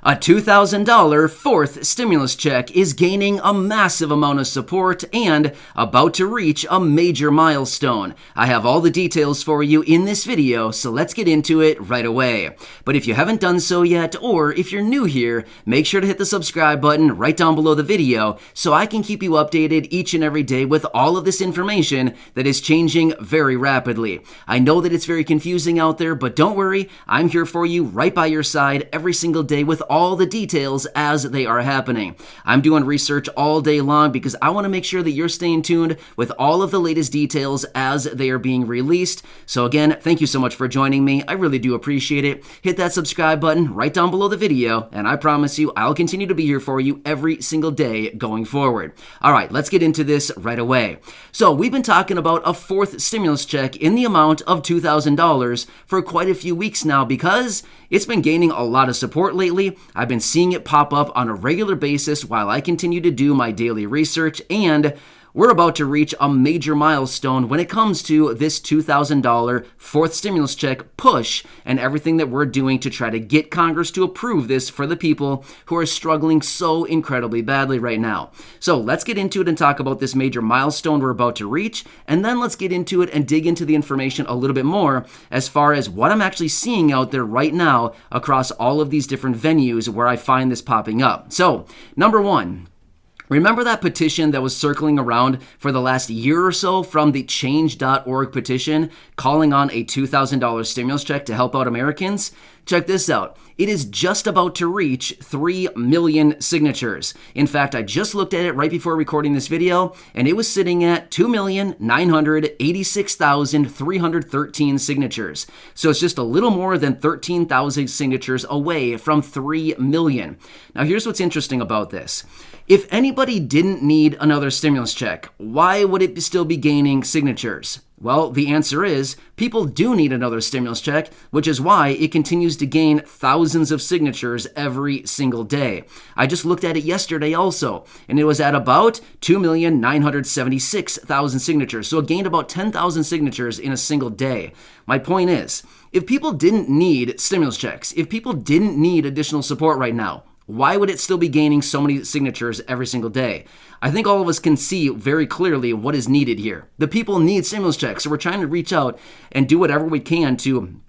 A $2,000 fourth stimulus check is gaining a massive amount of support and about to reach a major milestone. I have all the details for you in this video, so let's get into it right away. But if you haven't done so yet, or if you're new here, make sure to hit the subscribe button right down below the video so I can keep you updated each and every day with all of this information that is changing very rapidly. I know that it's very confusing out there, but don't worry, I'm here for you right by your side every single day with all the details as they are happening. I'm doing research all day long because I want to make sure that you're staying tuned with all of the latest details as they are being released. So again, thank you so much for joining me. I really do appreciate it. Hit that subscribe button right down below the video, and I promise you I'll continue to be here for you every single day going forward. All right, let's get into this right away. So we've been talking about a fourth stimulus check in the amount of $2,000 for quite a few weeks now because it's been gaining a lot of support lately. I've been seeing it pop up on a regular basis while I continue to do my daily research, and we're about to reach a major milestone when it comes to this $2,000 fourth stimulus check push and everything that we're doing to try to get Congress to approve this for the people who are struggling so incredibly badly right now. So let's get into it and talk about this major milestone we're about to reach, and then let's get into it and dig into the information a little bit more as far as what I'm actually seeing out there right now across all of these different venues where I find this popping up. So, number one, remember that petition that was circling around for the last year or so from the change.org petition calling on a $2,000 stimulus check to help out Americans? Check this out. It is just about to reach 3 million signatures. In fact, I just looked at it right before recording this video, and it was sitting at 2,986,313 signatures. So it's just a little more than 13,000 signatures away from 3 million. Now, here's what's interesting about this. If anybody didn't need another stimulus check, why would it still be gaining signatures? Well, the answer is people do need another stimulus check, which is why it continues to gain thousands of signatures every single day. I just looked at it yesterday also, and it was at about 2,976,000 signatures. So it gained about 10,000 signatures in a single day. My point is, if people didn't need stimulus checks, if people didn't need additional support right now, why would it still be gaining so many signatures every single day? I think all of us can see very clearly what is needed here. The people need stimulus checks, so we're trying to reach out and do whatever we can to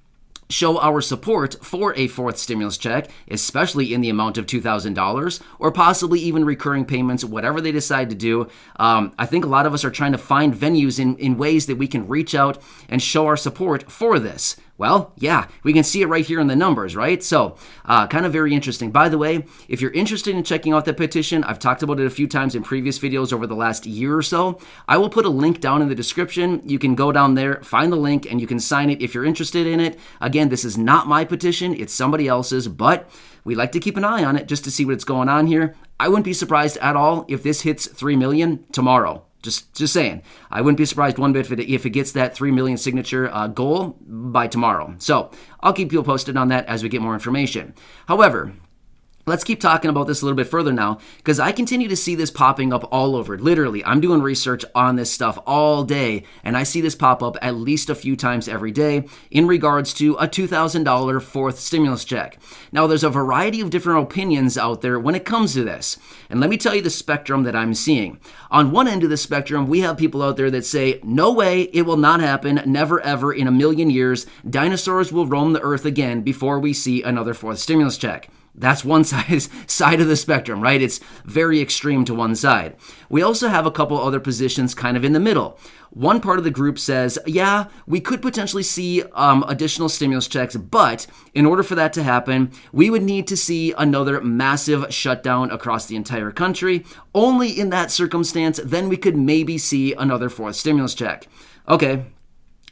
show our support for a fourth stimulus check, especially in the amount of $2,000, or possibly even recurring payments, whatever they decide to do. I think a lot of us are trying to find venues in ways that we can reach out and show our support for this. Well, yeah, we can see it right here in the numbers, right? So, kind of very interesting. By the way, if you're interested in checking out the petition, I've talked about it a few times in previous videos over the last year or so. I will put a link down in the description. You can go down there, find the link, and you can sign it if you're interested in it. Again, this is not my petition, it's somebody else's, but we like to keep an eye on it just to see what's going on here. I wouldn't be surprised at all if this hits 3 million tomorrow. Just saying. I wouldn't be surprised one bit if it gets that 3 million signature goal by tomorrow. So I'll keep you posted on that as we get more information. However, let's keep talking about this a little bit further now, because I continue to see this popping up all over. Literally, I'm doing research on this stuff all day, and I see this pop up at least a few times every day in regards to a $2,000 fourth stimulus check. Now, there's a variety of different opinions out there when it comes to this, and let me tell you the spectrum that I'm seeing. On one end of the spectrum, we have people out there that say, no way, it will not happen, never ever in a million years, dinosaurs will roam the earth again before we see another fourth stimulus check. That's one side of the spectrum, right? It's very extreme to one side. We also have a couple other positions kind of in the middle. One part of the group says, yeah, we could potentially see additional stimulus checks, but in order for that to happen, we would need to see another massive shutdown across the entire country. Only in that circumstance, then we could maybe see another fourth stimulus check. Okay.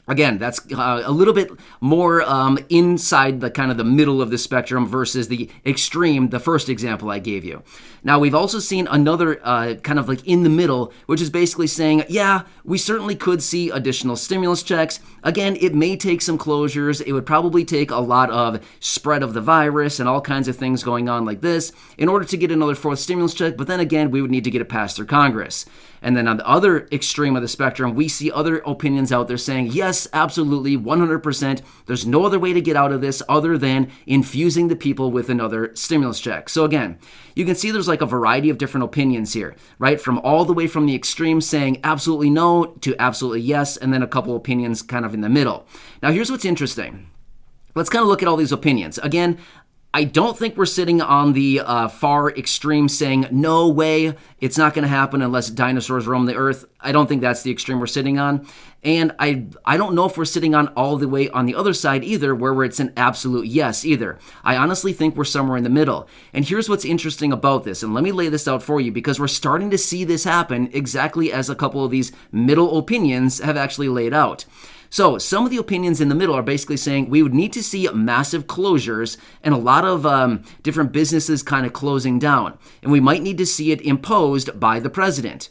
Again, that's a little bit more inside the kind of the middle of the spectrum versus the extreme, the first example I gave you. Now, we've also seen another kind of like in the middle, which is basically saying, yeah, we certainly could see additional stimulus checks. Again, it may take some closures. It would probably take a lot of spread of the virus and all kinds of things going on like this in order to get another fourth stimulus check. But then again, we would need to get it passed through Congress. And then on the other extreme of the spectrum, we see other opinions out there saying, yes, absolutely, 100%. There's no other way to get out of this other than infusing the people with another stimulus check. So again, you can see there's like a variety of different opinions here, right? From all the way from the extreme saying absolutely no to absolutely yes, and then a couple opinions kind of in the middle. Now, here's what's interesting. Let's kind of look at all these opinions. Again, I don't think we're sitting on the far extreme saying, no way, it's not going to happen unless dinosaurs roam the earth. I don't think that's the extreme we're sitting on. And I don't know if we're sitting on all the way on the other side either, where it's an absolute yes either. I honestly think we're somewhere in the middle. And here's what's interesting about this, and let me lay this out for you, because we're starting to see this happen exactly as a couple of these middle opinions have actually laid out. So some of the opinions in the middle are basically saying we would need to see massive closures and a lot of different businesses kind of closing down. And we might need to see it imposed by the president.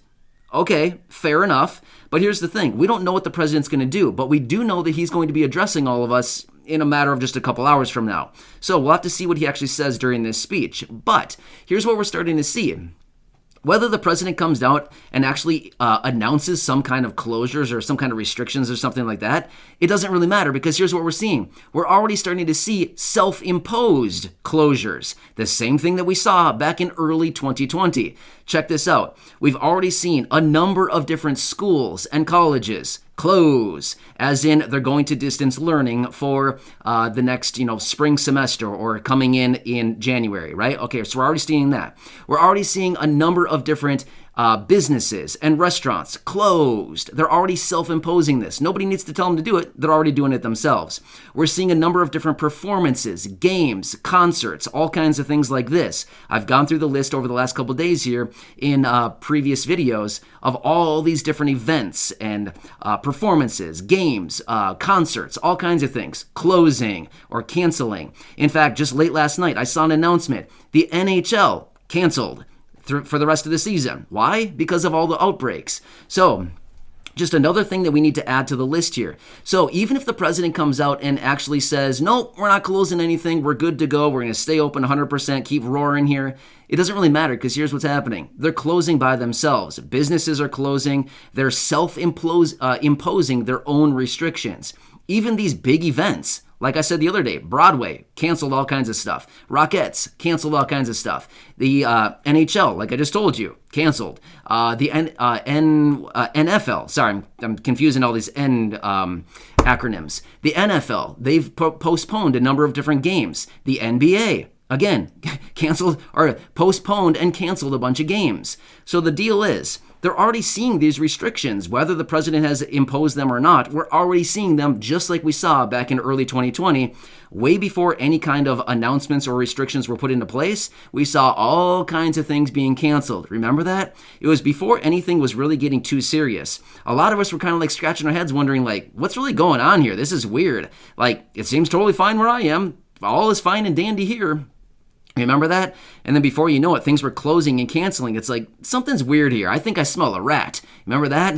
Okay, fair enough. But here's the thing. We don't know what the president's going to do, but we do know that he's going to be addressing all of us in a matter of just a couple hours from now. So we'll have to see what he actually says during this speech. But here's what we're starting to see. Whether the president comes out and actually announces some kind of closures or some kind of restrictions or something like that, it doesn't really matter, because here's what we're seeing. We're already starting to see self-imposed closures. The same thing that we saw back in early 2020. Check this out. We've already seen a number of different schools and colleges close, as in they're going to distance learning for the next, spring semester or coming in January, right? Okay, so we're already seeing that. We're already seeing a number of different businesses and restaurants closed. They're already self-imposing this. Nobody needs to tell them to do it. They're already doing it themselves. We're seeing a number of different performances, games, concerts, all kinds of things like this. I've gone through the list over the last couple of days here in previous videos of all these different events and performances, games, concerts, all kinds of things, closing or canceling. In fact, just late last night, I saw an announcement. The NHL canceled for the rest of the season. Why? Because of all the outbreaks. So just another thing that we need to add to the list here. So even if the president comes out and actually says, nope, we're not closing anything, we're good to go, we're going to stay open 100%, keep roaring here, it doesn't really matter, because here's what's happening. They're closing by themselves. Businesses are closing. They're self-imposing their own restrictions. Even these big events, like I said the other day, Broadway canceled all kinds of stuff. Rockettes canceled all kinds of stuff. The NHL, like I just told you, canceled. The NFL, sorry, I'm confusing all these acronyms. The NFL, they've postponed a number of different games. The NBA, again, canceled or postponed and canceled a bunch of games. So the deal is, they're already seeing these restrictions, whether the president has imposed them or not. We're already seeing them just like we saw back in early 2020, way before any kind of announcements or restrictions were put into place. We saw all kinds of things being canceled. Remember that? It was before anything was really getting too serious. A lot of us were kind of like scratching our heads wondering, like, what's really going on here? This is weird. Like, it seems totally fine where I am. All is fine and dandy here. Remember that? And then before you know it, things were closing and canceling. It's like, something's weird here. I think I smell a rat. Remember that?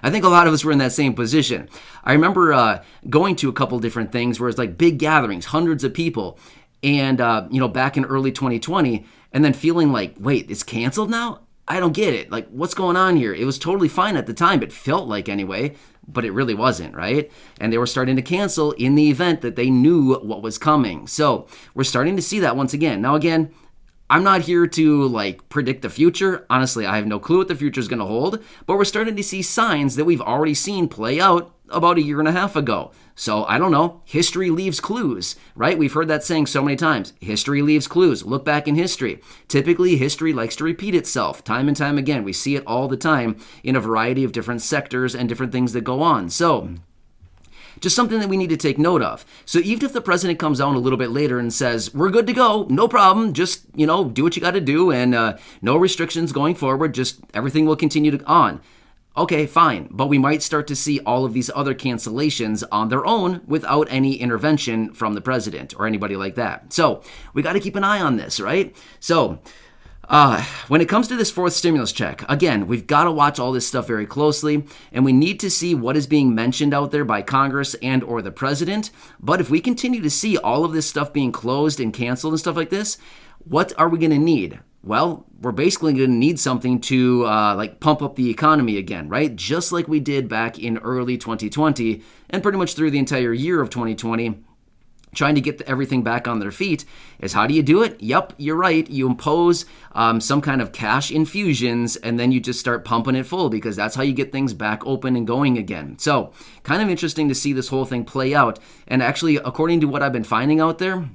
I think a lot of us were in that same position. I remember going to a couple different things where it's like big gatherings, hundreds of people, and, back in early 2020, and then feeling like, wait, it's canceled now? I don't get it. Like, what's going on here? It was totally fine at the time. It felt like anyway, but it really wasn't, right? And they were starting to cancel in the event that they knew what was coming. So we're starting to see that once again. Now, again, I'm not here to predict the future. Honestly, I have no clue what the future is going to hold, but we're starting to see signs that we've already seen play out about a year and a half ago. So I don't know, history leaves clues, right? We've heard that saying so many times. History leaves clues. Look back in history. Typically, history likes to repeat itself time and time again. We see it all the time in a variety of different sectors and different things that go on. So just something that we need to take note of. So even if the president comes out a little bit later and says, we're good to go, no problem, just, do what you got to do, and no restrictions going forward, just everything will continue on. Okay, fine, but we might start to see all of these other cancellations on their own without any intervention from the president or anybody like that. So we got to keep an eye on this, right? So when it comes to this fourth stimulus check, again, we've got to watch all this stuff very closely, and we need to see what is being mentioned out there by Congress and or the president. But if we continue to see all of this stuff being closed and canceled and stuff like this, what are we going to need? well, we're basically going to need something to like pump up the economy again, right? Just like we did back in early 2020 and pretty much through the entire year of 2020. Trying to get everything back on their feet is how do you do it? Yep, you're right. You impose some kind of cash infusions and then you just start pumping it full because that's how you get things back open and going again. So kind of interesting to see this whole thing play out. And actually, according to what I've been finding out there,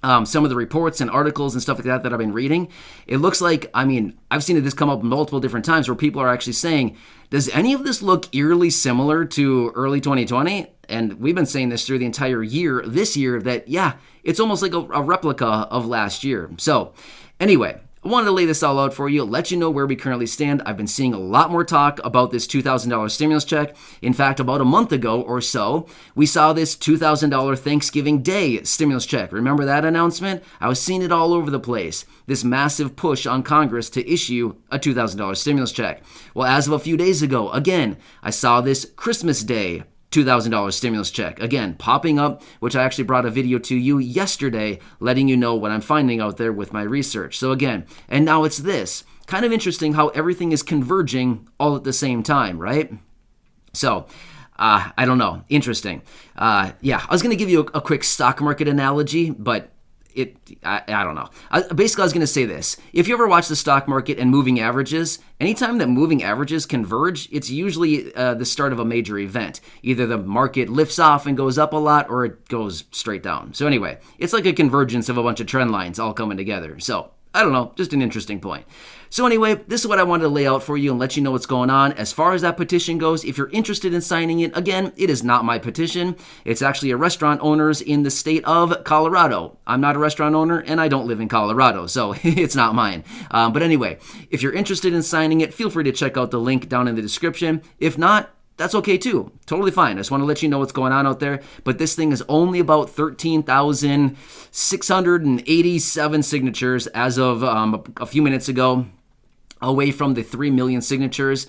some of the reports and articles and stuff like that I've been reading, it looks like, I've seen this come up multiple different times where people are actually saying, does any of this look eerily similar to early 2020? And we've been saying this through the entire year, this year, that, yeah, it's almost like a replica of last year. So anyway, I wanted to lay this all out for you, let you know where we currently stand. I've been seeing a lot more talk about this $2,000 stimulus check. In fact, about a month ago or so, we saw this $2,000 Thanksgiving Day stimulus check. Remember that announcement? I was seeing it all over the place. This massive push on Congress to issue a $2,000 stimulus check. Well, as of a few days ago, again, I saw this Christmas Day $2,000 stimulus check. Again, popping up, which I actually brought a video to you yesterday, letting you know what I'm finding out there with my research. So again, and now it's this. Kind of interesting how everything is converging all at the same time, right? So, I don't know. Interesting. I was going to give you a quick stock market analogy, but I don't know. Basically, I was going to say this. If you ever watch the stock market and moving averages, anytime that moving averages converge, it's usually the start of a major event. Either the market lifts off and goes up a lot, or it goes straight down. So anyway, it's like a convergence of a bunch of trend lines all coming together. So I don't know, just an interesting point. So anyway, this is what I wanted to lay out for you and let you know what's going on. As far as that petition goes, if you're interested in signing it, again, it is not my petition. It's actually a restaurant owners in the state of Colorado. I'm not a restaurant owner and I don't live in Colorado, so it's not mine. But anyway, if you're interested in signing it, feel free to check out the link down in the description. If not, that's okay too. Totally fine. I just want to let you know what's going on out there. But this thing is only about 13,687 signatures as of a few minutes ago, away from the 3 million signatures.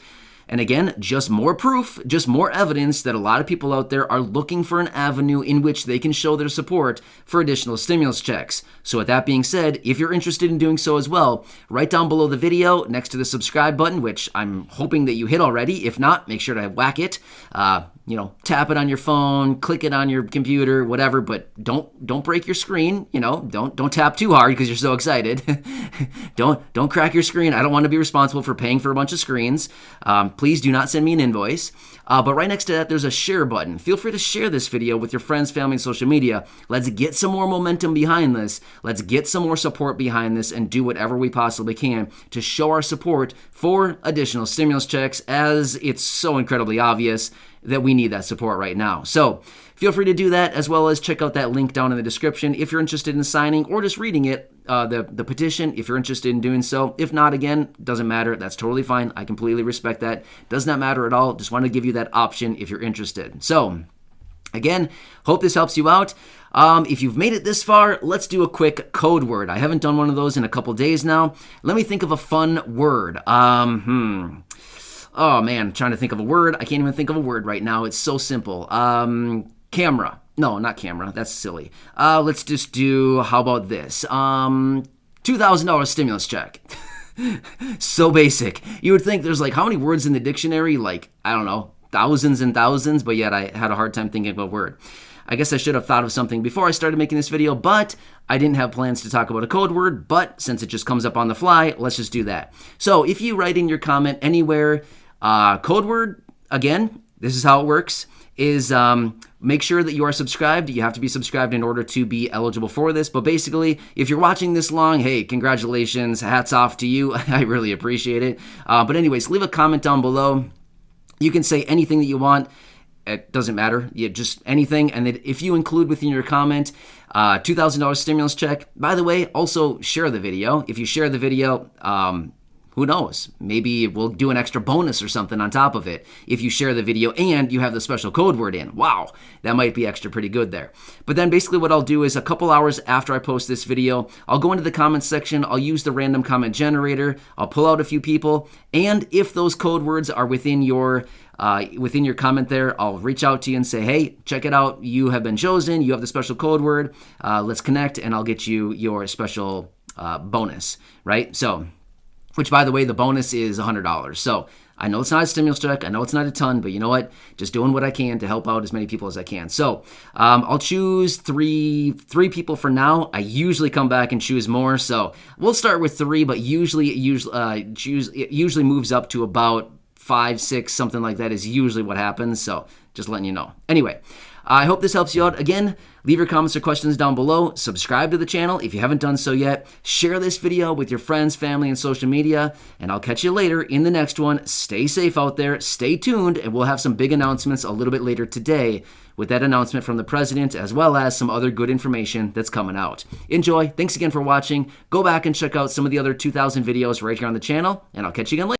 And again, just more proof, just more evidence that a lot of people out there are looking for an avenue in which they can show their support for additional stimulus checks. So with that being said, if you're interested in doing so as well, right down below the video next to the subscribe button, which I'm hoping that you hit already. If not, make sure to whack it. Tap it on your phone, click it on your computer, whatever, but don't break your screen. Don't tap too hard because you're so excited. Don't crack your screen. I don't want to be responsible for paying for a bunch of screens. Please do not send me an invoice. But right next to that, there's a share button. Feel free to share this video with your friends, family, and social media. Let's get some more momentum behind this. Let's get some more support behind this and do whatever we possibly can to show our support for additional stimulus checks, as it's so incredibly obvious that we need that support right now. So feel free to do that, as well as check out that link down in the description if you're interested in signing or just reading it, the petition, if you're interested in doing so. If not, again, doesn't matter. That's totally fine. I completely respect that. Does not matter at all. Just want to give you that option if you're interested. So again, hope this helps you out. If you've made it this far, let's do a quick code word. I haven't done one of those in a couple days now. Let me think of a fun word. Oh man, trying to think of a word. I can't even think of a word right now. It's so simple. Camera. No, not camera. That's silly. Let's just do, how about this? $2,000 stimulus check. So basic. You would think there's how many words in the dictionary? I don't know, thousands and thousands, but yet I had a hard time thinking of a word. I guess I should have thought of something before I started making this video, but I didn't have plans to talk about a code word, but since it just comes up on the fly, let's just do that. So if you write in your comment anywhere, code word, again, this is how it works, is make sure that you are subscribed. You have to be subscribed in order to be eligible for this. But basically, if you're watching this long, hey, congratulations, hats off to you. I really appreciate it. But anyways, leave a comment down below. You can say anything that you want. It doesn't matter. Just anything. And then if you include within your comment $2,000 stimulus check, by the way, also share the video. If you share the video, who knows? Maybe we'll do an extra bonus or something on top of it if you share the video and you have the special code word in. Wow, that might be extra pretty good there. But then basically what I'll do is a couple hours after I post this video, I'll go into the comments section, I'll use the random comment generator, I'll pull out a few people, and if those code words are within your comment there, I'll reach out to you and say, hey, check it out. You have been chosen. You have the special code word. Let's connect, and I'll get you your special bonus, right? So, which by the way, the bonus is $100. So I know it's not a stimulus check. I know it's not a ton, but you know what? Just doing what I can to help out as many people as I can. So I'll choose three people for now. I usually come back and choose more. So we'll start with 3, but usually it usually moves up to about 5, 6, something like that is usually what happens. So just letting you know. Anyway, I hope this helps you out. Again, leave your comments or questions down below. Subscribe to the channel if you haven't done so yet. Share this video with your friends, family, and social media. And I'll catch you later in the next one. Stay safe out there. Stay tuned. And we'll have some big announcements a little bit later today with that announcement from the president, as well as some other good information that's coming out. Enjoy. Thanks again for watching. Go back and check out some of the other 2,000 videos right here on the channel. And I'll catch you again later.